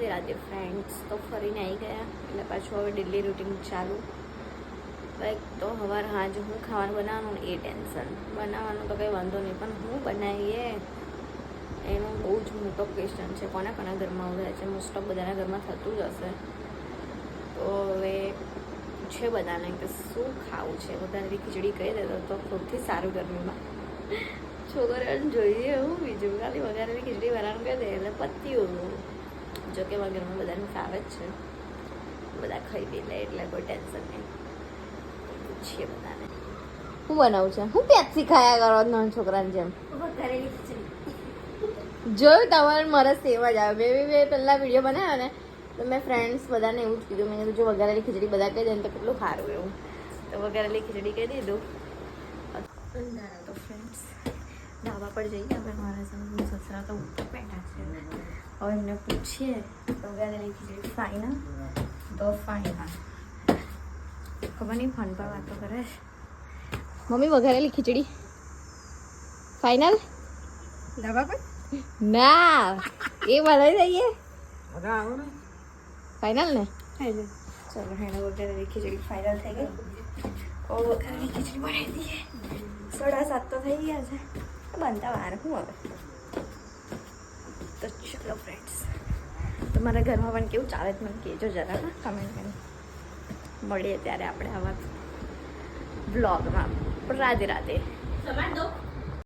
Radhe Radhe friends. તો ફરીને આવી ગયા એટલે પાછું હવે ડેલી રૂટીન ચાલુ. લાઈક તો સવાર હાજ હું ખાવાનું બનાવવાનું એ ટેન્શન. બનાવવાનું તો કંઈ વાંધો નહીં, પણ હું બનાવીએ એનો બહુ જ મોટો ક્વેશ્ચન છે. કોના ઘરમાં આવું થાય છે? મોસ્ટ ઓફ બધાના ઘરમાં થતું જ હશે. તો હવે પૂછે બધાને કે શું ખાવું છે. વઘારેલી ખીચડી કહી દેતો તો સૌથી સારું ગરમીમાં. છોકરીઓને જોઈએ એવું બીજું ખાલી વઘારેલી ખીચડી બનાવવાનું કહી દે એટલે પત્યું. જોકે મારા ઘરમાં બધાને ફાવે જ છે, બધા ખાઈ દે એટલે કોઈ ટેન્શન નહીં. પૂછીએ બધાને શું બનાવું છે. હું પેપ્સી ખાયા કરો નાના છોકરાની જેમ. વઘારેલી ખીચડી જોયું તમારે મારા સેમ જ આવે. મેં પહેલાં વિડીયો બનાવ્યો ને તો મેં ફ્રેન્ડ્સ બધાને એવું જ કીધું. મેં કીધું જો વઘારેલી ખીચડી બધા કહી દે ને તો કેટલું સારું એવું. તો વઘારેલી ખીચડી કહી દીધું. તો ફ્રેન્ડ્સ ધાબા પર જઈએ. હવે મારા સામે સસરા તો ઉપર બેઠા છે. હવે એમને પૂછીએ વઘારેલી ખીચડી ફાઇનલ તો ફાઇનલ. ખબર નહીં ફોન પર વાતો કરે છે. મમ્મી વઘારેલી ખીચડી ફાઇનલ ધાબા પર ના એ બનાવી દઈએ ફાઇનલ ને. ચલો હેને વઘારેલી ખીચડી ફાઇનલ થઈ ગઈ. ઓ વઘારેલી ખીચડી બનાવી દઈએ. 7:30 તો થઈ ગયા છે. બનતા વાર શું હવે. તો ચલો ફ્રેન્ડ્સ, તમારા ઘરમાં પણ કેવું ચાલે છે મને કહેજો જરા. કમેન્ટ કરીને મળીએ ત્યારે આપણે આવા બ્લોગમાં. રાધે રાધે.